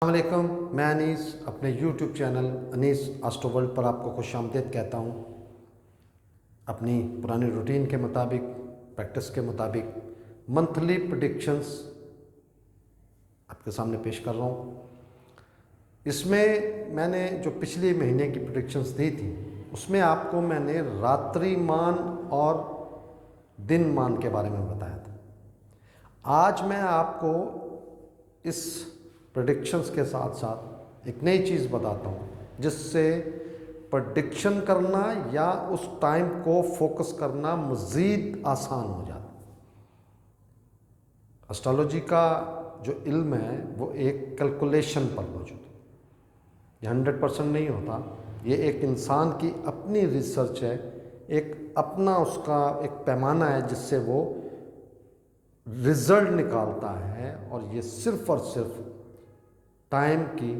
अस्सलामुअलैकुम, मैं अनीस अपने YouTube channel Anees astro world पर आपको खुशामदीद कहता हूँ। अपनी पुरानी रूटीन के मुताबिक, प्रैक्टिस के मुताबिक मंथली प्रेडिक्शंस आपके सामने पेश कर रहा हूँ। इसमें मैंने जो पिछले महीने की प्रेडिक्शंस दी थी उसमें आपको मैंने रात्रिमान और दिनमान के बारे में बताया था। आज मैं आपको इस प्रेडिक्शंस के साथ साथ एक नई चीज़ बताता हूँ जिससे प्रेडिक्शन करना या उस टाइम को फोकस करना मज़ीद आसान हो जाता है। एस्ट्रोलॉजी का जो इल्म है वो एक कैलकुलेशन पर मौजूद है। ये 100% नहीं होता, ये एक इंसान की अपनी रिसर्च है, एक अपना उसका एक पैमाना है जिससे वो रिज़ल्ट निकालता है। और ये सिर्फ़ और सिर्फ टाइम की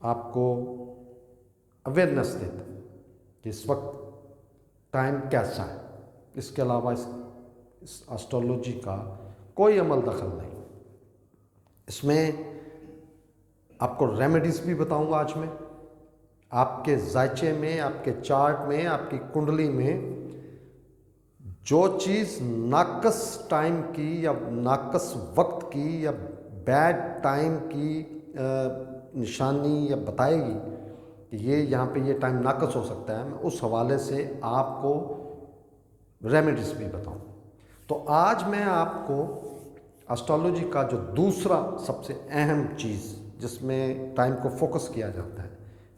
आपको अवेयरनेस देता है कि इस वक्त टाइम कैसा है। इसके अलावा इस एस्ट्रोलॉजी का कोई अमल दखल नहीं। इसमें आपको रेमेडीज़ भी बताऊंगा आज मैं। आपके जायचे में, आपके चार्ट में, आपकी कुंडली में जो चीज़ नाकस टाइम की या नाकस वक्त की या बैड टाइम की निशानी या बताएगी कि ये यहाँ पे ये टाइम नाकस हो सकता है, मैं उस हवाले से आपको रेमेडीज़ भी बताऊँ। तो आज मैं आपको एस्ट्रोलॉजी का जो दूसरा सबसे अहम चीज़ जिसमें टाइम को फोकस किया जाता है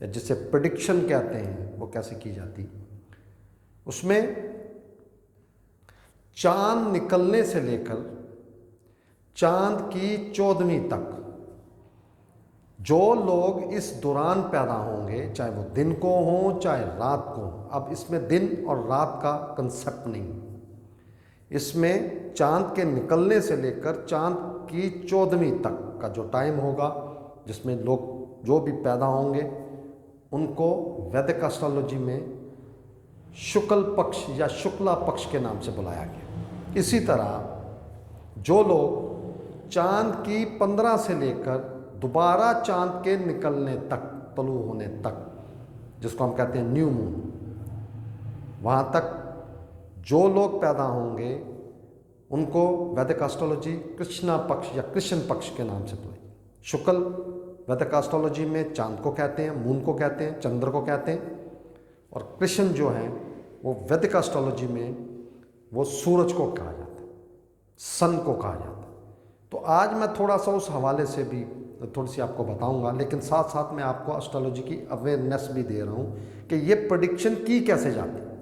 या जिसे प्रेडिक्शन कहते हैं वो कैसे की जाती, उसमें चांद निकलने से लेकर चांद की 14वीं तक जो लोग इस दौरान पैदा होंगे, चाहे वो दिन को हो चाहे रात को हो, अब इसमें दिन और रात का कंसेप्ट नहीं, इसमें चांद के निकलने से लेकर चांद की 14वीं तक का जो टाइम होगा जिसमें लोग जो भी पैदा होंगे उनको वैदिक एस्ट्रोलॉजी में शुक्ल पक्ष या शुक्ला पक्ष के नाम से बुलाया गया। इसी तरह जो लोग चांद की 15 से लेकर दोबारा चांद के निकलने तक, तलू होने तक, जिसको हम कहते हैं न्यू मून, वहाँ तक जो लोग पैदा होंगे उनको वैदिक एस्ट्रोलॉजी कृष्णा पक्ष या कृष्ण पक्ष के नाम से बुलाई। शुक्ल वैदिक एस्ट्रोलॉजी में चांद को कहते हैं, मून को कहते हैं, चंद्र को कहते हैं, और कृष्ण जो है वो वैदिक एस्ट्रोलॉजी में वो सूरज को कहा जाता है, सन को कहा जाता है। तो आज मैं थोड़ा सा उस हवाले से भी थोड़ी सी आपको बताऊंगा, लेकिन साथ साथ मैं आपको एस्ट्रोलॉजी की अवेयरनेस भी दे रहा हूँ कि ये प्रेडिक्शन की कैसे जाती है।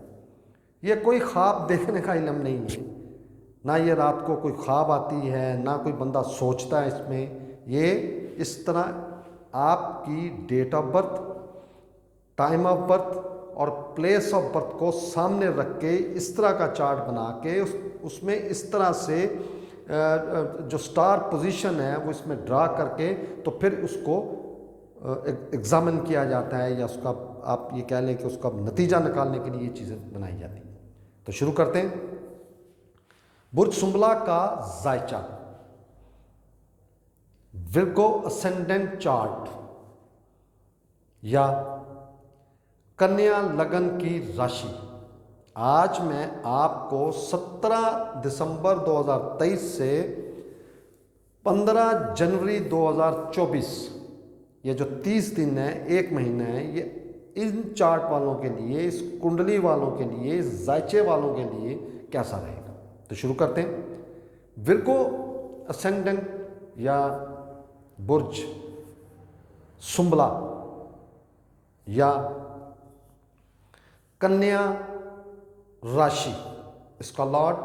ये कोई ख्वाब देखने का इल्म नहीं है, ना ये रात को कोई ख्वाब आती है, ना कोई बंदा सोचता है इसमें। ये इस तरह आपकी date of birth, time of birth और प्लेस ऑफ बर्थ को सामने रख के इस तरह का चार्ट बना के उसमें इस तरह से जो स्टार पोजीशन है वो इसमें ड्रा करके तो फिर उसको एग्जामिन किया जाता है, या उसका आप ये कह लें कि उसका नतीजा निकालने के लिए ये चीज़ें बनाई जाती हैं। तो शुरू करते हैं। बुर्ज सुंबला का जायचा, विर्गो असेंडेंट चार्ट या कन्या लगन की राशि। आज मैं आपको 17 दिसंबर 2023 से 15 जनवरी 2024, ये जो 30 दिन है, एक महीना है, ये इन चार्ट वालों के लिए, इस कुंडली वालों के लिए, इस जायचे वालों के लिए कैसा रहेगा। तो शुरू करते हैं। विर्गो असेंडेंट या बुर्ज सुंबला या कन्या राशि, इसका लॉर्ड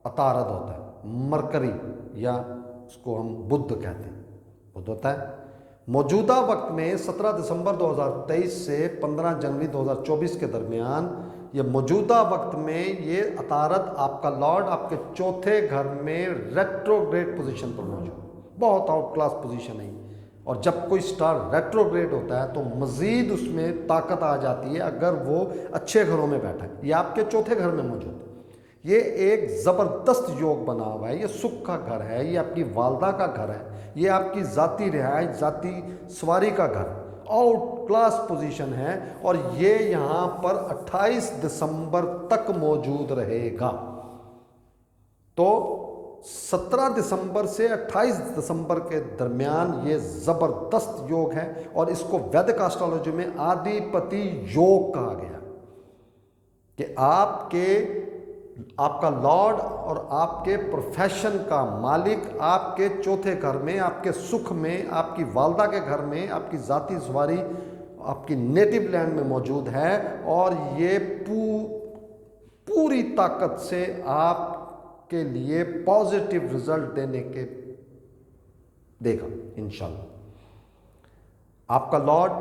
अतारद होता है, मरकरी या उसको हम बुध कहते हैं, बुध होता है। मौजूदा वक्त में 17 दिसंबर 2023 से 15 जनवरी 2024 के दरमियान, ये मौजूदा वक्त में ये अतारद आपका लॉर्ड आपके चौथे घर में रेट्रोग्रेड पोजीशन पर मौजूद, बहुत आउट क्लास पोजीशन है। और जब कोई स्टार रेट्रोग्रेड होता है तो मज़ीद उसमें ताकत आ जाती है अगर वो अच्छे घरों में बैठा है। ये आपके चौथे घर में मौजूद है। ये एक ज़बरदस्त योग बना हुआ है, ये सुख का घर है, ये आपकी वालदा का घर है, ये आपकी ज़ाती रिहाइश, ज़ाती सवारी का घर, आउट क्लास पोजीशन है। और ये यहाँ पर 28 दिसंबर तक मौजूद रहेगा। तो 17 दिसंबर से 28 दिसंबर के दरमियान ये ज़बरदस्त योग है और इसको वैदिक एस्ट्रोलॉजी में आदिपति योग कहा गया कि आपका लॉर्ड और आपके प्रोफेशन का मालिक आपके चौथे घर में, आपके सुख में, आपकी वालदा के घर में, आपकी ज़ाती सवारी, आपकी नेटिव लैंड में मौजूद है। और ये पूरी ताकत से आपके लिए पॉजिटिव रिजल्ट देगा इंशाल्लाह। आपका लॉर्ड,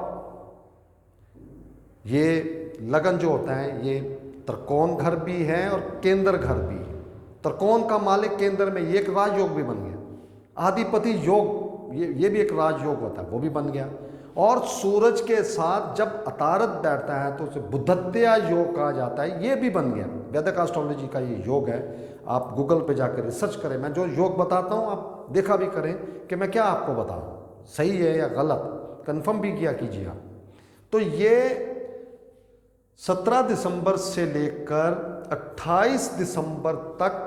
ये लगन जो होता है, ये त्रिकोण घर भी है और केंद्र घर भी है। त्रिकोण का मालिक केंद्र में, ये एक राजयोग भी बन गया। आदिपति योग, ये भी एक राजयोग होता है, वो भी बन गया। और सूरज के साथ जब अतारत बैठता है तो उसे बुद्धत्या योग कहा जाता है, ये भी बन गया। वैदिक एस्ट्रोलॉजी का ये योग है। आप गूगल पे जाकर रिसर्च करें, मैं जो योग बताता हूँ आप देखा भी करें कि मैं क्या आपको बता रहा हूँ, सही है या गलत, कंफर्म भी किया कीजिए आप। तो ये 17 दिसंबर से लेकर 28 दिसंबर तक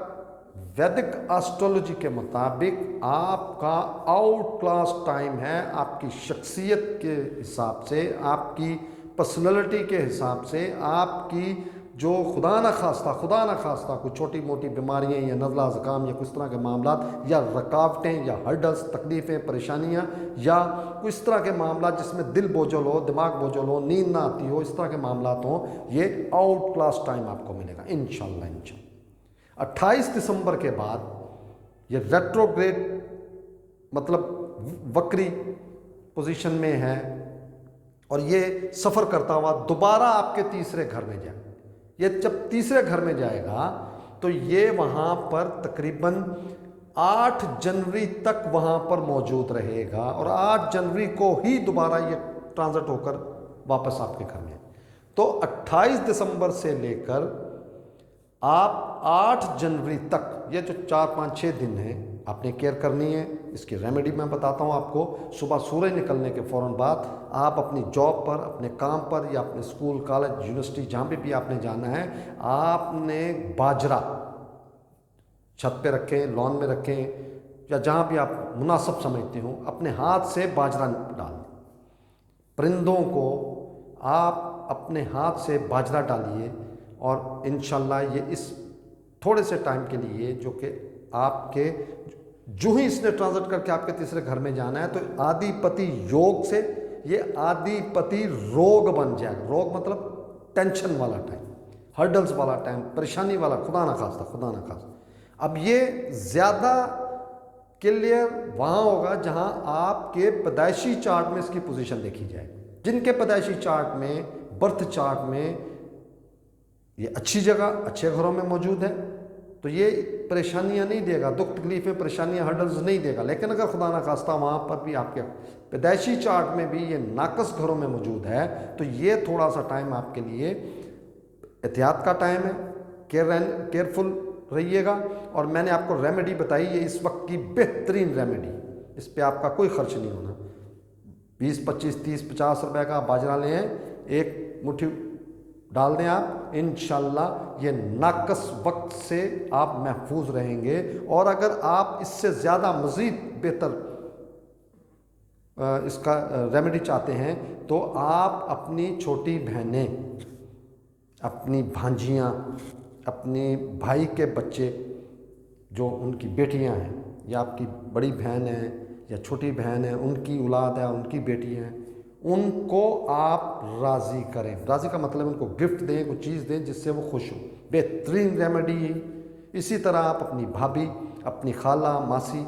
वैदिक एस्ट्रोलॉजी के मुताबिक आपका आउट क्लास टाइम है। आपकी शख्सियत के हिसाब से, आपकी पर्सनैलिटी के हिसाब से, आपकी जो खुदा न खास्ता कुछ छोटी मोटी बीमारियां या नज़ला ज़ुकाम या कुछ तरह के मामला या रुकावटें या हर्डल्स, तकलीफ़ें, परेशानियां या कुछ तरह के मामला जिसमें दिल बोझल हो, दिमाग बोझल हो, नींद ना आती हो, इस तरह के मामला हो, ये आउट क्लास टाइम आपको मिलेगा इंशाल्लाह। 28 दिसंबर के बाद ये रेट्रोग्रेड मतलब वक्री पोजीशन में है और ये सफ़र करता हुआ दोबारा आपके तीसरे घर में जाए। ये जब तीसरे घर में जाएगा तो ये वहाँ पर तकरीबन 8 जनवरी तक वहाँ पर मौजूद रहेगा और 8 जनवरी को ही दोबारा ये ट्रांजिट होकर वापस आपके घर में। तो 28 दिसंबर से लेकर आप 8 जनवरी तक, ये जो 4, 5, 6 दिन हैं, आपने केयर करनी है। इसकी रेमेडी मैं बताता हूँ आपको। सुबह सूरज निकलने के फ़ौरन बाद आप अपनी जॉब पर, अपने काम पर या अपने स्कूल, कॉलेज, यूनिवर्सिटी, जहाँ भी आपने जाना है, आपने बाजरा छत पे रखें, लॉन में रखें या जहाँ भी आप मुनासिब समझते हो, अपने हाथ से बाजरा डाल दें। परिंदों को आप अपने हाथ से बाजरा डालिए और इंशाल्लाह ये इस थोड़े से टाइम के लिए, जो कि आपके जो ही इसने ट्रांजिट करके आपके तीसरे घर में जाना है, तो आदिपति योग से ये आदिपति रोग बन जाएगा। रोग मतलब टेंशन वाला टाइम, हर्डल्स वाला टाइम, परेशानी वाला, खुदा ना खास्ता। अब ये ज़्यादा क्लियर वहाँ होगा जहाँ आपके पैदाइशी चार्ट में इसकी पोजीशन देखी जाए। जिनके पैदाइशी चार्ट में, बर्थ चार्ट में ये अच्छी जगह, अच्छे घरों में मौजूद है, तो ये परेशानियां नहीं देगा, दुख तकलीफ़ें, परेशानियां, हर्डल्स नहीं देगा। लेकिन अगर खुदा ना खास्ता वहाँ पर भी आपके पैदाइशी चार्ट में भी ये नाकस घरों में मौजूद है, तो ये थोड़ा सा टाइम आपके लिए एहतियात का टाइम है। केयरफुल रहिएगा। और मैंने आपको रेमेडी बताई, ये इस वक्त की बेहतरीन रेमेडी, इस पर आपका कोई खर्च नहीं होना। 20, 25, 30, 50 रुपए का बाजरा लें, एक मुट्ठी डाल दें आप, इंशाल्लाह ये नाकस वक्त से आप महफूज रहेंगे। और अगर आप इससे ज़्यादा मज़ीद बेहतर इसका रेमेडी चाहते हैं, तो आप अपनी छोटी बहनें, अपनी भांजियाँ, अपनी भाई के बच्चे जो उनकी बेटियां हैं, या आपकी बड़ी बहन है या छोटी बहन है, उनकी औलाद है, उनकी बेटी हैं, उनको आप राज़ी करें। राज़ी का मतलब उनको गिफ्ट दें, कोई चीज़ दें जिससे वो खुश हो। बेहतरीन रेमेडी है। इसी तरह आप अपनी भाभी, अपनी खाला, मासी,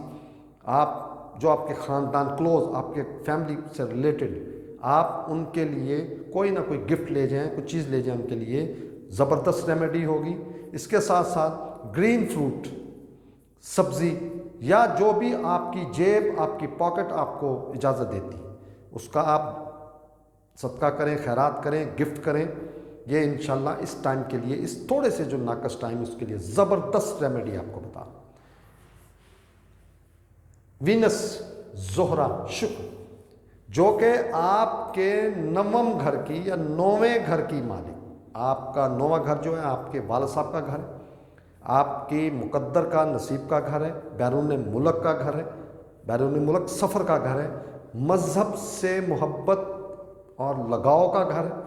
आप जो आपके ख़ानदान क्लोज, आपके फैमिली से रिलेटेड, आप उनके लिए कोई ना कोई गिफ्ट ले जाएं, कोई चीज़ ले जाएं, उनके लिए ज़बरदस्त रेमेडी होगी। इसके साथ साथ ग्रीन फ्रूट, सब्ज़ी या जो भी आपकी जेब, आपकी पॉकेट आपको इजाज़त देती है, उसका आप सदका करें, खैरात करें, गिफ्ट करें। ये इंशाल्लाह इस टाइम के लिए, इस थोड़े से जो नाकस टाइम उसके लिए ज़बरदस्त रेमेडी आपको बता रहा हूँ। वीनस, जोहरा, शुक्र, जो कि आपके नवम घर की या 9वें घर की मालिक, आपका 9वां घर जो है आपके वालिद साहब का घर है, आपकी मुकद्दर का, नसीब का घर है, बैरून मुल्क का घर है, बैरून मुल्क सफ़र का घर है, मज़हब से मोहब्बत और लगाव का घर है,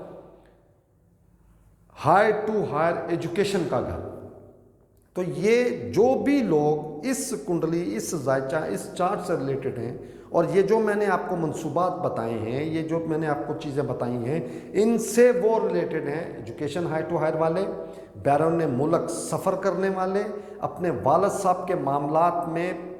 हाई टू हायर एजुकेशन का घर। तो ये जो भी लोग इस कुंडली, इस जायचा, इस चार्ट से रिलेटेड हैं, और ये जो मैंने आपको मंसूबात बताए हैं, ये जो मैंने आपको चीज़ें बताई हैं, इनसे वो रिलेटेड हैं। एजुकेशन हाई टू हायर वाले, बैरून मुल्क सफ़र करने वाले, अपने वालिद साहब के मामलात में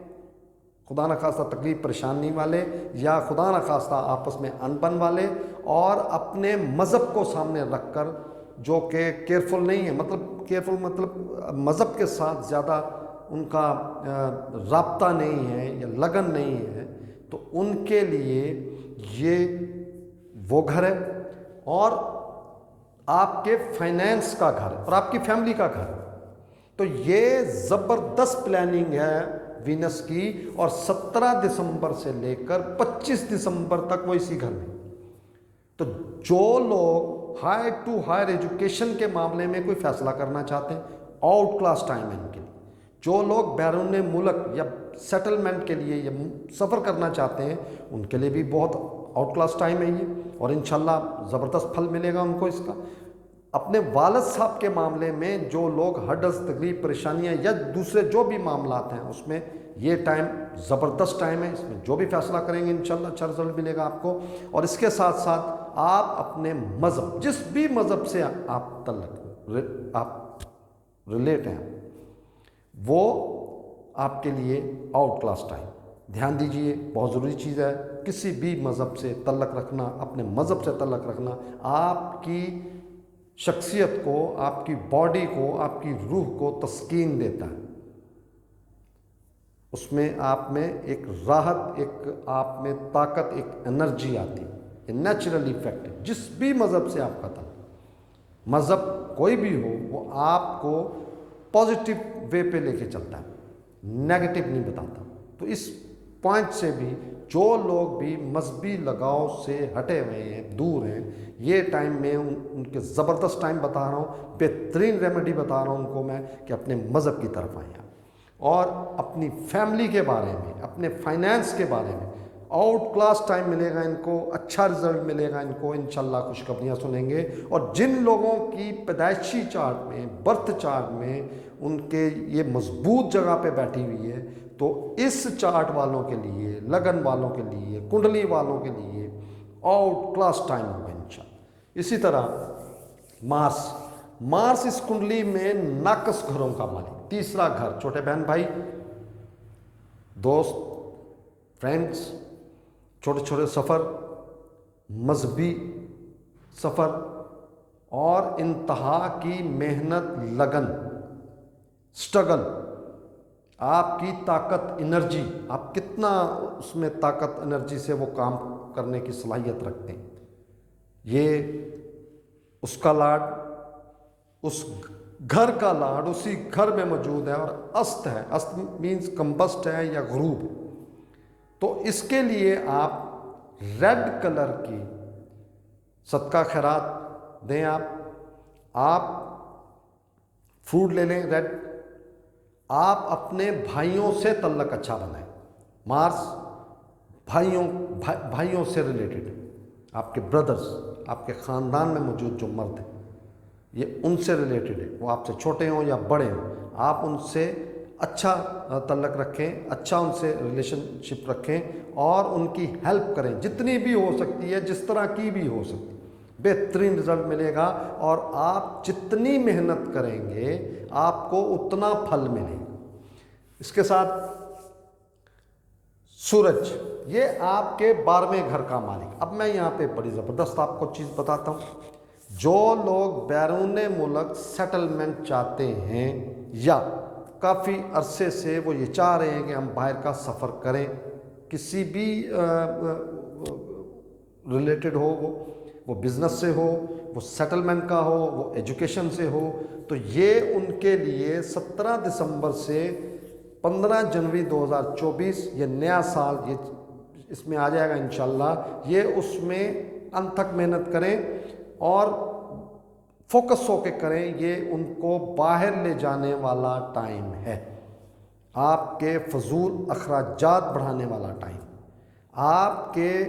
खुदा न खास्ता तकलीफ परेशानी वाले, या खुदा न खास्ता आपस में अनबन वाले, और अपने मज़हब को सामने रख कर जो कि केयरफुल नहीं है, मतलब केयरफुल मतलब मज़हब के साथ ज़्यादा उनका राब्ता नहीं है या लगन नहीं है, तो उनके लिए ये वो घर है। और आपके फाइनेंस का घर है और आपकी फैमिली का घर है। तो ये ज़बरदस्त प्लानिंग है वीनस की, और 17 दिसंबर से लेकर 25 दिसंबर तक वो इसी घर में। तो जो लोग हाई टू हायर एजुकेशन के मामले में कोई फैसला करना चाहते हैं, आउट क्लास टाइम है इनके लिए। जो लोग बैरून मुल्क या सेटलमेंट के लिए या सफ़र करना चाहते हैं, उनके लिए भी बहुत आउट क्लास टाइम है ये, और इंशाल्लाह ज़बरदस्त फल मिलेगा उनको इसका। अपने वालिद साहब के मामले में जो लोग हर्डल्स, तकलीफ, परेशानियाँ या दूसरे जो भी मामलात हैं, उसमें ये टाइम ज़बरदस्त टाइम है। इसमें जो भी फैसला करेंगे इंशाल्लाह अच्छा रिजल्ट मिलेगा आपको। और इसके साथ साथ आप अपने मज़हब, जिस भी मज़हब से आप आप रिलेट हैं, वो आपके लिए आउट क्लास टाइम। ध्यान दीजिए, बहुत ज़रूरी चीज़ है। किसी भी मज़हब से तल्लक रखना, अपने मज़हब से तल्लक रखना, आपकी शख्सियत को, आपकी बॉडी को, आपकी रूह को तस्कीन देता है। उसमें आप में एक राहत, एक आप में ताकत, एक एनर्जी आती है। ये नेचुरल इफेक्ट है। जिस भी मज़हब से आपका था, मज़हब कोई भी हो, वो आपको पॉजिटिव वे पे लेके चलता है, नेगेटिव नहीं बताता। तो इस पॉइंट से भी जो लोग भी मजहबी लगाव से हटे हुए हैं, दूर हैं, ये टाइम में उनके ज़बरदस्त टाइम बता रहा हूँ, बेहतरीन रेमेडी बता रहा हूँ उनको मैं कि अपने मज़हब की तरफ आएँ और अपनी फैमिली के बारे में, अपने फाइनेंस के बारे में आउट क्लास टाइम मिलेगा इनको, अच्छा रिजल्ट मिलेगा इनको, इंशाल्लाह खुशखबरियाँ सुनेंगे। और जिन लोगों की पैदाइशी चार्ट में, बर्थ चार्ट में उनके ये मजबूत जगह पे बैठी हुई है, तो इस चार्ट वालों के लिए, लगन वालों के लिए, कुंडली वालों के लिए आउट क्लास टाइम होगा इंशाल्लाह। इसी तरह मार्स इस कुंडली में नाकस घरों का मालिक, तीसरा घर, छोटे बहन भाई, दोस्त, फ्रेंड्स, छोटे छोटे सफ़र, मजहबी सफ़र और इंतहा की मेहनत, लगन, स्ट्रगल, आपकी ताकत, एनर्जी, आप कितना उसमें ताकत, एनर्जी से वो काम करने की सलाहियत रखते हैं, ये उसका लाड, उस घर का लाड उसी घर में मौजूद है। और अस्त है, अस्त मीन्स कंबस्ट है या गुरूब। तो इसके लिए आप रेड कलर की सदका खैरात दें। आप फ्रूट ले लें रेड। आप अपने भाइयों से तल्लक अच्छा बनाएं। मार्स भाइयों से रिलेटेड है, आपके ब्रदर्स, आपके ख़ानदान में मौजूद जो मर्द हैं, ये उनसे रिलेटेड है। वो आपसे छोटे हों या बड़े हों, आप उनसे अच्छा तल्लक रखें, अच्छा उनसे रिलेशनशिप रखें और उनकी हेल्प करें, जितनी भी हो सकती है, जिस तरह की भी हो सकती है, बेहतरीन रिजल्ट मिलेगा। और आप जितनी मेहनत करेंगे आपको उतना फल मिलेगा। इसके साथ सूरज, ये आपके 12वें घर का मालिक। अब मैं यहाँ पे बड़ी ज़बरदस्त आपको चीज़ बताता हूँ। जो लोग बैरून मुल्क सेटलमेंट चाहते हैं या काफ़ी अरसे से वो ये चाह रहे हैं कि हम बाहर का सफ़र करें, किसी भी रिलेटेड हो वो, वो बिजनेस से हो, वो सेटलमेंट का हो, वो एजुकेशन से हो, तो ये उनके लिए 17 दिसंबर से 15 जनवरी 2024 ये नया साल ये इसमें आ जाएगा इंशाल्लाह। ये उसमें अनथक मेहनत करें और फोकस होके करें। ये उनको बाहर ले जाने वाला टाइम है, आपके फजूल अखराजात बढ़ाने वाला टाइम, आपके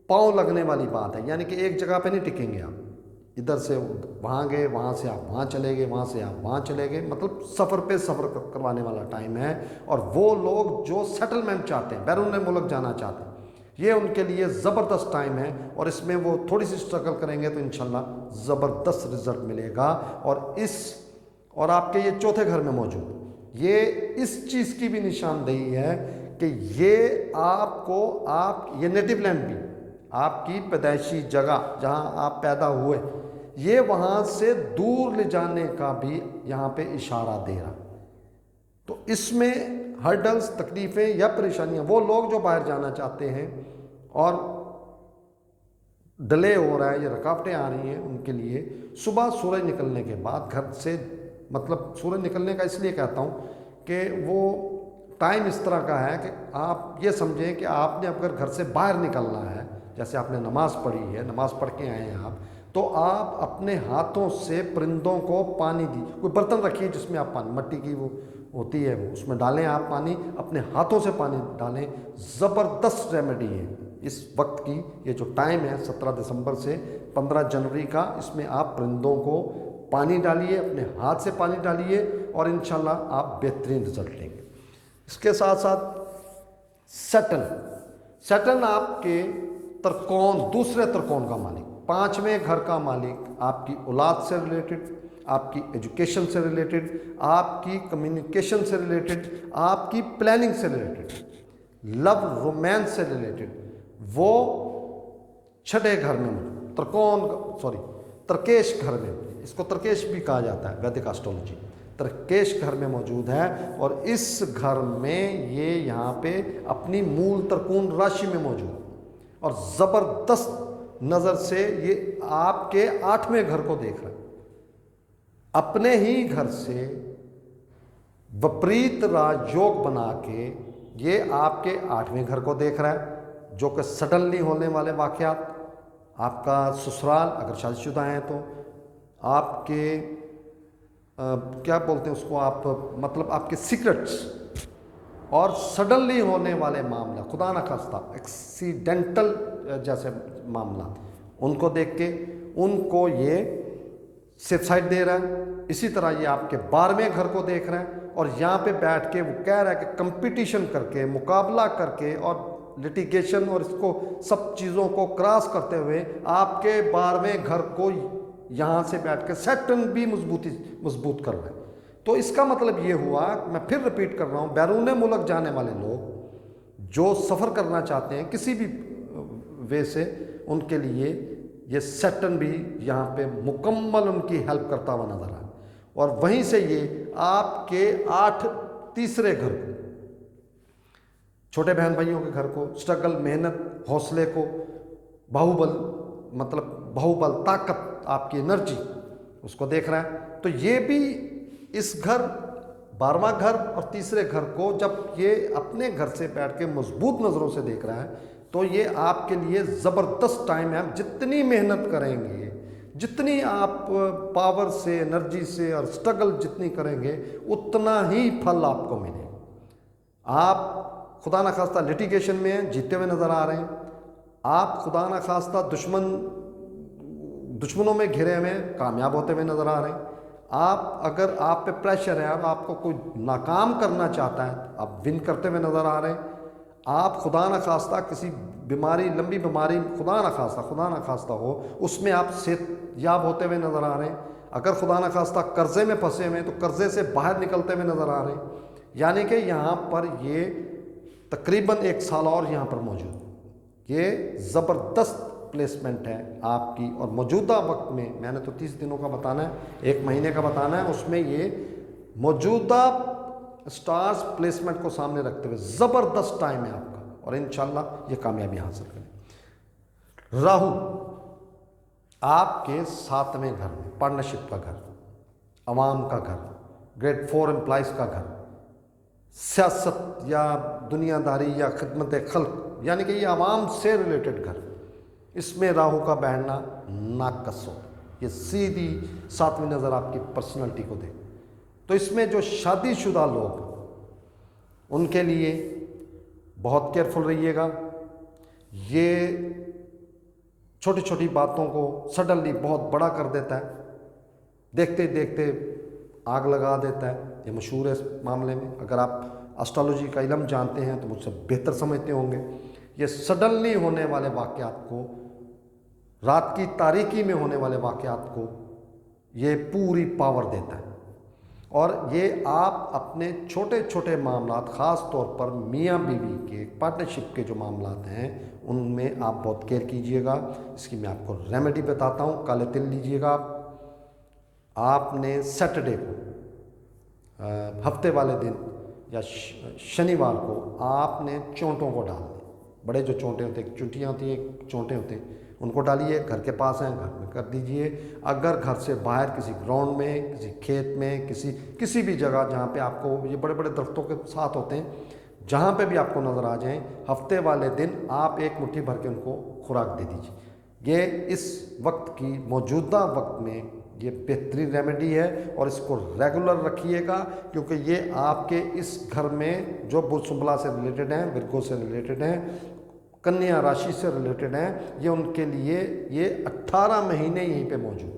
पाँव लगने वाली बात है। यानी कि एक जगह पे नहीं टिकेंगे आप, इधर से वहाँ गए, वहाँ से आप वहाँ चले गए, वहाँ से आप वहाँ चले गए, मतलब सफ़र पे सफ़र करवाने वाला टाइम है। और वो लोग जो सेटलमेंट चाहते हैं, बैरून मुल्क जाना चाहते हैं, ये उनके लिए ज़बरदस्त टाइम है। और इसमें वो थोड़ी सी स्ट्रगल करेंगे तो इंशाल्लाह ज़बरदस्त रिज़ल्ट मिलेगा। और आपके ये चौथे घर में मौजूद ये इस चीज़ की भी निशानदेही है कि ये ये नेटिव लैंड भी, आपकी पैदाइशी जगह जहाँ आप पैदा हुए, ये वहाँ से दूर ले जाने का भी यहाँ पे इशारा दे रहा। तो इसमें हर्डल्स, तकलीफ़ें या परेशानियाँ, वो लोग जो बाहर जाना चाहते हैं और डिले हो रहा है, ये रुकावटें आ रही हैं, उनके लिए सुबह सूरज निकलने के बाद घर से, मतलब सूरज निकलने का इसलिए कहता हूँ कि वो टाइम इस तरह का है कि आप ये समझें कि आपने अगर घर से बाहर निकलना है, जैसे आपने नमाज़ पढ़ी है, नमाज़ पढ़ के आए हैं आप, तो आप अपने हाथों से परिंदों को पानी दी, कोई बर्तन रखिए जिसमें आप पानी, मट्टी की वो होती है, वो उसमें डालें आप पानी, अपने हाथों से पानी डालें। ज़बरदस्त रेमेडी है इस वक्त की। ये जो टाइम है 17 दिसंबर से 15 जनवरी का, इसमें आप परिंदों को पानी डालिए, अपने हाथ से पानी डालिए और इंशाल्लाह आप बेहतरीन रिजल्ट लेंगे। इसके साथ साथ सैटर्न आपके त्रिकोण, दूसरे त्रिकोण का मालिक, 5वें घर का मालिक, आपकी औलाद से रिलेटेड, आपकी एजुकेशन से रिलेटेड, आपकी कम्युनिकेशन से रिलेटेड, आपकी प्लानिंग से रिलेटेड, लव रोमांस से रिलेटेड, वो छठे घर में तरकेश घर में, इसको तरकेश भी कहा जाता है वैदिक एस्ट्रोलॉजी, तरकेश घर में मौजूद है। और इस घर में ये यहाँ पे अपनी मूल त्रिकोण राशि में मौजूद और ज़बरदस्त नज़र से ये आपके 8वें घर को देख रहा है। अपने ही घर से विपरीत राजयोग बना के ये आपके 8वें घर को देख रहा है, जो कि सडनली होने वाले वाक़यात, आपका ससुराल अगर शादीशुदा हैं तो आपके क्या बोलते हैं उसको आप, मतलब आपके सीक्रेट्स और सडनली होने वाले मामला, खुदा न खास्ता एक्सीडेंटल जैसे मामला, उनको देख के उनको ये सेफ साइड दे रहा है। इसी तरह ये आपके 12वें घर को देख रहा है और यहाँ पे बैठ के वो कह रहा है कि कंपटीशन करके, मुकाबला करके और लिटिगेशन और इसको सब चीज़ों को क्रॉस करते हुए आपके 12वें घर को यहाँ से बैठ के सैटर्न भी मजबूत कर रहा है। तो इसका मतलब ये हुआ, मैं फिर रिपीट कर रहा हूँ, बैरून मुल्क जाने वाले लोग जो सफ़र करना चाहते हैं किसी भी वे से, उनके लिए ये सैटर्न भी यहाँ पे मुकम्मल उनकी हेल्प करता हुआ नजर आए। और वहीं से ये आपके तीसरे घर को, छोटे बहन भाइयों के घर को, स्ट्रगल, मेहनत, हौसले को, बाहुबल ताकत, आपकी एनर्जी, उसको देख रहा है। तो ये भी इस घर, 12वां घर और तीसरे घर को जब ये अपने घर से बैठ के मजबूत नज़रों से देख रहा है, तो ये आपके लिए ज़बरदस्त टाइम है। आप जितनी मेहनत करेंगे, जितनी आप पावर से, एनर्जी से और स्ट्रगल जितनी करेंगे, उतना ही फल आपको मिलेगा। आप खुदा न खास्ता लिटिगेशन में जीते हुए नज़र आ रहे हैं, आप खुदा न खास्ता दुश्मनों में घिरे हुए कामयाब होते हुए नज़र आ रहे हैं। अगर आप पे प्रेशर है और आपको कोई नाकाम करना चाहता है, आप विन करते हुए नज़र आ रहे हैं। आप खुदा न खास्ता किसी बीमारी, लंबी बीमारी, खुदा न खास्ता हो, उसमें आप सेहतयाब होते हुए नज़र आ रहे हैं। अगर खुदा न खास्ता कर्ज़े में फंसे हुए हैं तो कर्ज़े से बाहर निकलते हुए नज़र आ रहे हैं। यानी कि यहाँ पर ये तकरीबन 1 साल और यहाँ पर मौजूद, ये ज़बरदस्त प्लेसमेंट है आपकी। और मौजूदा वक्त में, मैंने तो 30 दिनों का बताना है, 1 महीने का बताना है, उसमें ये मौजूदा स्टार्स प्लेसमेंट को सामने रखते हुए ज़बरदस्त टाइम है आपका और इंशाल्लाह ये कामयाबी हासिल करें। आपके सातवें घर में पार्टनरशिप का घर, अवाम का घर, ग्रेड 4 एम्प्लॉइज़ का घर, सियासत या दुनियादारी या खिदमत खल्क यानी कि ये अवाम से रिलेटेड घर, इसमें राहु का बैठना नाकस हो। ये सीधी सातवीं नज़र आपकी पर्सनैलिटी को दे। तो इसमें जो शादीशुदा लोग उनके लिए बहुत केयरफुल रहिएगा। ये छोटी छोटी बातों को सडनली बहुत बड़ा कर देता है, देखते देखते आग लगा देता है। ये मशहूर है इस मामले में। अगर आप एस्ट्रोलॉजी का इल्म जानते हैं तो मुझसे बेहतर समझते होंगे। ये सडनली होने वाले वाक़यात को, रात की तारीकी में होने वाले वाक़यात को ये पूरी पावर देता है। और ये आप अपने छोटे छोटे मामलात, ख़ास तौर पर मियाँ बीवी के पार्टनरशिप के जो मामलात हैं उनमें आप बहुत केयर कीजिएगा। इसकी मैं आपको रेमेडी बताता हूँ। काले तिल लीजिएगा। आपने सैटरडे को, हफ्ते वाले दिन या शनिवार को आपने चोंटों को डालना। बड़े जो चोंटे होते हैं, चुटियाँ होती हैं, चोंटे होते हैं, उनको डालिए। घर के पास हैं, घर में कर दीजिए। अगर घर से बाहर किसी ग्राउंड में, किसी खेत में, किसी भी जगह जहाँ पे आपको ये बड़े बड़े दरख्तों के साथ होते हैं, जहाँ पे भी आपको नज़र आ जाएं, हफ्ते वाले दिन आप एक मुट्ठी भर के उनको खुराक दे दीजिए। ये इस वक्त की मौजूदा वक्त में ये बेहतरीन रेमेडी है और इसको रेगुलर रखिएगा, क्योंकि ये आपके इस घर में जो बुलसुंबला से रिलेटेड हैं, विरगो से रिलेटेड हैं, कन्या राशि से रिलेटेड हैं, ये उनके लिए ये 18 महीने यहीं पे मौजूद।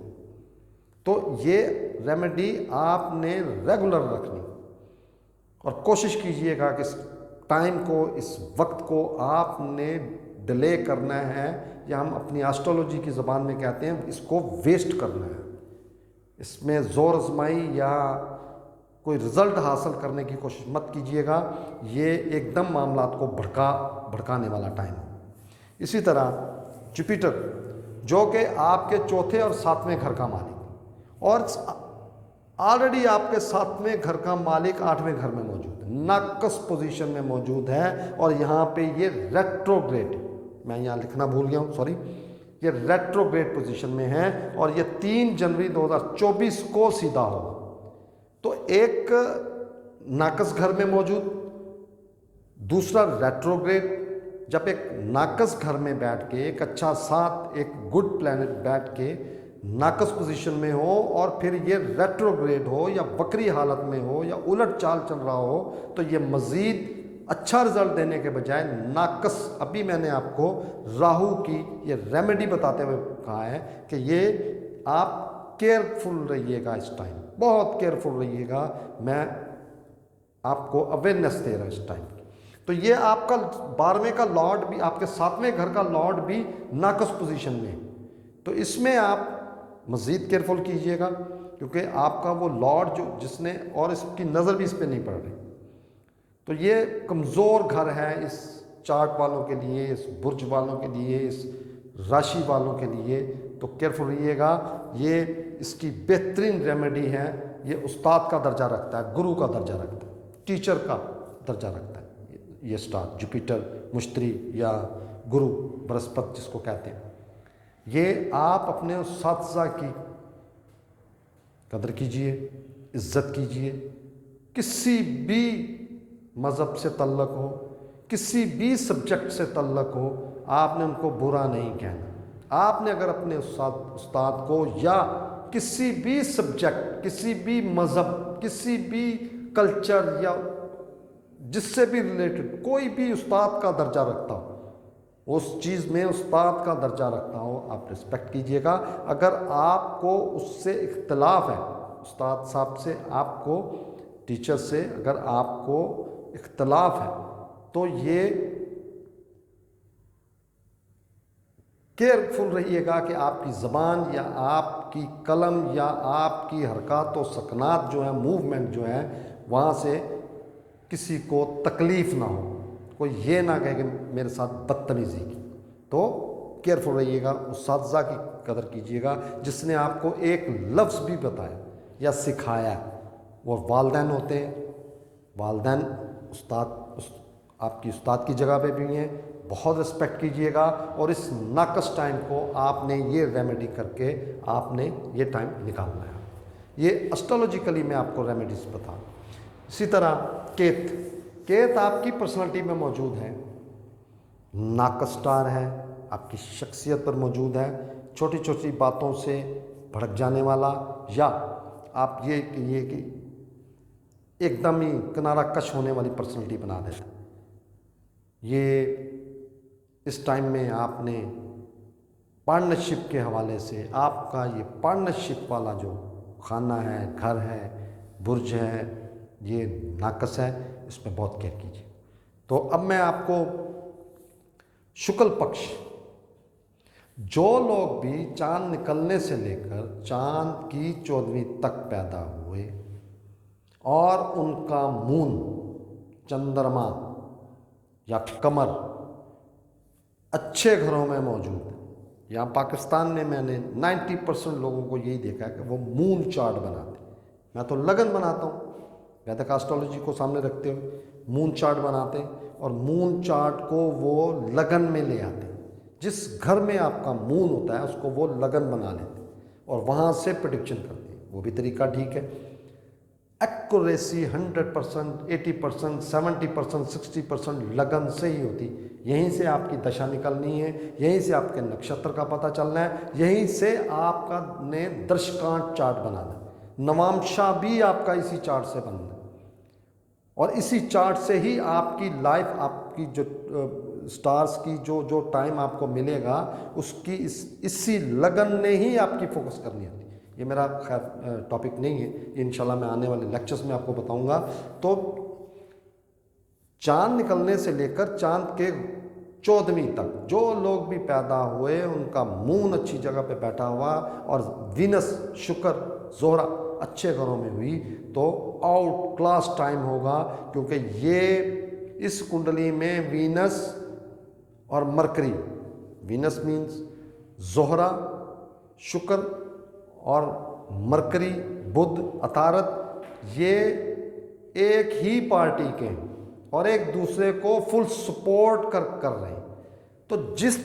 तो ये रेमेडी आपने रेगुलर रखनी और कोशिश कीजिएगा कि इस टाइम को, इस वक्त को आपने डिले करना है, या हम अपनी एस्ट्रोलॉजी की ज़बान में कहते हैं इसको वेस्ट करना है। इसमें ज़ोर आजमाई या कोई रिज़ल्ट हासिल करने की कोशिश मत कीजिएगा। ये एकदम मामलात को भड़काने वाला टाइम है। इसी तरह जुपिटर, जो कि आपके चौथे और सातवें घर का मालिक, और ऑलरेडी आपके सातवें घर का मालिक आठवें घर में मौजूद है, नाकस पोजीशन में मौजूद है। और यहाँ पे ये रेट्रोग्रेड, मैं यहाँ लिखना भूल गया हूँ, सॉरी, ये रेट्रोग्रेड पोजीशन में है और ये 3 जनवरी 2024 को सीधा होगा। तो एक नाकस घर में मौजूद, दूसरा रेट्रोग्रेड। जब एक नाकस घर में बैठ के, एक अच्छा साथ, एक गुड प्लैनेट बैठ के नाकस पोजीशन में हो और फिर ये रेट्रोग्रेड हो या वक्री हालत में हो या उलट चाल चल रहा हो, तो ये मज़ीद अच्छा रिजल्ट देने के बजाय नाकस। अभी मैंने आपको राहु की ये रेमेडी बताते हुए कहा है कि ये आप केयरफुल रहिएगा, इस टाइम बहुत केयरफुल रहिएगा। मैं आपको अवेयरनेस दे रहा हूँ इस टाइम। तो ये आपका 12वें का लॉर्ड भी, आपके 7वें घर का लॉर्ड भी नाकस पोजीशन में, तो इसमें आप मज़ीद केयरफुल कीजिएगा, क्योंकि आपका वो लॉर्ड जो जिसने, और इसकी नज़र भी इस पर नहीं पड़ रही, तो ये कमज़ोर घर है इस चार्ट वालों के लिए, इस बुर्ज वालों के लिए, इस राशि वालों के लिए। तो केयरफुल रहिएगा। ये इसकी बेहतरीन रेमेडी है। ये उस्ताद का दर्जा रखता है, गुरु का दर्जा रखता है, टीचर का दर्जा रखता है। ये स्टार जुपिटर, मुश्तरी या गुरु बृहस्पति जिसको कहते हैं, ये आप अपने उस्ताद की कदर कीजिए, इज्जत कीजिए। किसी भी मज़हब से तल्लक हो, किसी भी सब्जेक्ट से तल्लक हो, आपने उनको बुरा नहीं कहना। आपने अगर अपने उस्ताद को या किसी भी सब्जेक्ट, किसी भी मज़हब, किसी भी कल्चर या जिससे भी रिलेटेड कोई भी उस्ताद का दर्जा रखता हो, उस चीज़ में उस्ताद का दर्जा रखता हो, आप रिस्पेक्ट कीजिएगा। अगर आपको उससे इख्तलाफ है, उस्ताद साहब से, आपको टीचर से अगर आपको इख्तलाफ है, तो ये केयरफुल रहिएगा कि आपकी ज़बान या आपकी कलम या आपकी हरकत व सकनात जो है, मूवमेंट जो है, वहाँ से किसी को तकलीफ़ ना हो, कोई ये ना कहे कि मेरे साथ बदतमीज़ी की। तो केयरफुल रहिएगा, उस साथी की कदर कीजिएगा जिसने आपको एक लफ्ज़ भी बताया या सिखाया। वो वालिदैन होते हैं, वालिदैन उस्ताद, आपकी उस्ताद की जगह पे भी हैं, बहुत रिस्पेक्ट कीजिएगा और इस नाकस टाइम को आपने ये रेमेडी करके आपने ये टाइम निकालना है। ये एस्ट्रोलॉजिकली मैं आपको रेमेडीज बता। इसी तरह केत आपकी पर्सनालिटी में मौजूद है, नाकस स्टार है, आपकी शख्सियत पर मौजूद है, छोटी छोटी बातों से भड़क जाने वाला, या आप ये कि एकदम ही किनारा कश होने वाली पर्सनालिटी बना देता है। ये इस टाइम में आपने पार्टनरशिप के हवाले से आपका ये पार्टनरशिप वाला जो खाना है, घर है, बुर्ज है, ये नाकस है, इस पर बहुत केयर कीजिए। तो अब मैं आपको शुक्ल पक्ष, जो लोग भी चांद निकलने से लेकर चांद की 14वीं तक पैदा हुए और उनका मून, चंद्रमा या कमर अच्छे घरों में मौजूद है, यहाँ पाकिस्तान में मैंने 90% लोगों को यही देखा है कि वो मून चार्ट बनाते। मैं तो लगन बनाता हूँ, वैदिक एस्ट्रोलॉजी को सामने रखते हुए मून चार्ट बनाते हैं और मून चार्ट को वो लगन में ले आते हैं। जिस घर में आपका मून होता है उसको वो लगन बना लेते हैं और वहाँ से प्रेडिक्शन करते हैं। वो भी तरीका ठीक है। एक्यूरेसी 100%, 80%, 70%, 60% लगन से ही होती। यहीं से आपकी दशा निकलनी है, यहीं से आपके नक्षत्र का पता चलना है, यहीं से आपका ने दर्शकांत चार्ट बनाना है। नवांशा भी आपका इसी चार्ट से बनना है और इसी चार्ट से ही आपकी लाइफ, आपकी जो स्टार्स की जो टाइम आपको मिलेगा उसकी इसी लगन ने ही आपकी फोकस करनी होती है। ये मेरा खैर टॉपिक नहीं है, ये इंशाल्लाह मैं आने वाले लेक्चर्स में आपको बताऊंगा। तो चांद निकलने से लेकर चांद के 14वीं तक जो लोग भी पैदा हुए उनका मून अच्छी जगह पे बैठा हुआ और वीनस, शुक्र, जोहरा अच्छे घरों में हुई तो आउट क्लास टाइम होगा, क्योंकि ये इस कुंडली में वीनस और मरकरी, वीनस मीन्स जोहरा, शुक्र और मरकरी, बुध, अतारत, ये एक ही पार्टी के हैं और एक दूसरे को फुल सपोर्ट कर रहे हैं। तो जिस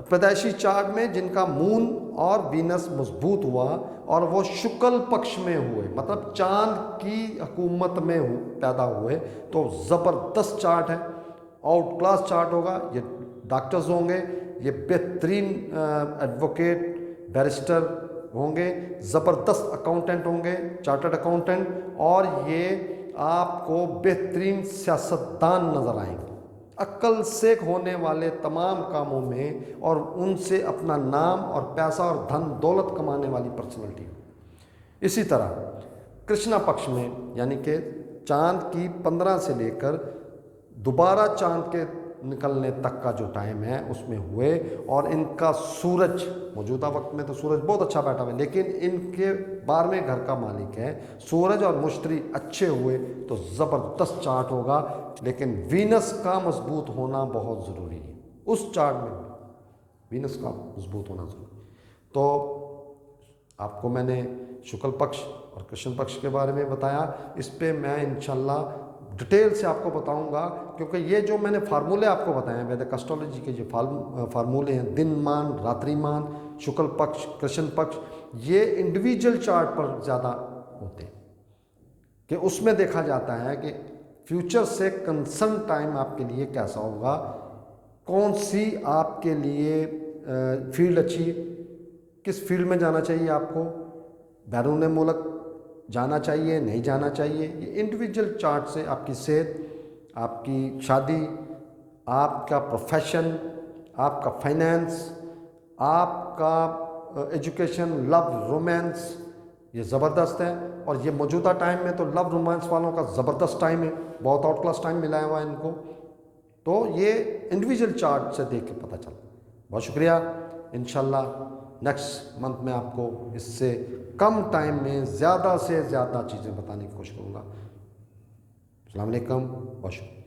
पैदाइशी चार्ट में जिनका मून और वीनस मजबूत हुआ और वो शुक्ल पक्ष में हुए, मतलब चांद की हुकूमत में पैदा हुए, तो ज़बरदस्त चार्ट है, आउट क्लास चार्ट होगा। ये डॉक्टर्स होंगे, ये बेहतरीन एडवोकेट, बैरिस्टर होंगे, ज़बरदस्त अकाउंटेंट होंगे, चार्टर्ड अकाउंटेंट, और ये आपको बेहतरीन सियासतदान नज़र आएंगे, अक्ल से होने वाले तमाम कामों में और उनसे अपना नाम और पैसा और धन दौलत कमाने वाली पर्सनैलिटी। इसी तरह कृष्णा पक्ष में, यानी कि चांद की 15 से लेकर दोबारा चांद के निकलने तक का जो टाइम है उसमें हुए और इनका सूरज, मौजूदा वक्त में तो सूरज बहुत अच्छा बैठा हुआ है, लेकिन इनके 12वें घर का मालिक है सूरज और मुश्तरी अच्छे हुए तो ज़बरदस्त चार्ट होगा। लेकिन वीनस का मजबूत होना बहुत ज़रूरी है, उस चार्ट में वीनस का मजबूत होना ज़रूरी। तो आपको मैंने शुक्ल पक्ष और कृष्ण पक्ष के बारे में बताया, इस पे मैं इंशाल्लाह डिटेल से आपको बताऊंगा, क्योंकि ये जो मैंने फार्मूले आपको बताए हैं वैदिक एस्ट्रोलॉजी के जो फार्मूले हैं, दिनमान, रात्रिमान, शुक्ल पक्ष, कृष्ण पक्ष, ये इंडिविजुअल चार्ट पर ज़्यादा होते हैं कि उसमें देखा जाता है कि फ्यूचर से कंसर्न टाइम आपके लिए कैसा होगा, कौन सी आपके लिए फील्ड अच्छी, किस फील्ड में जाना चाहिए आपको, बैरून मुल्क जाना चाहिए, नहीं जाना चाहिए। ये इंडिविजुअल चार्ट से आपकी सेहत, आपकी शादी, आपका प्रोफेशन, आपका फाइनेंस, आपका एजुकेशन, लव, रोमांस, ये ज़बरदस्त है। और ये मौजूदा टाइम में तो लव रोमांस वालों का ज़बरदस्त टाइम है, बहुत आउट क्लास टाइम मिला हुआ है इनको। तो ये इंडिविजुअल चार्ट से देख के पता चला। बहुत शुक्रिया। इंशाल्लाह नेक्स्ट मंथ में आपको इससे कम टाइम में ज़्यादा से ज़्यादा चीज़ें बताने की कोशिश करूँगा। अस्सलाम वालेकुम, बहुत शुक्रिया।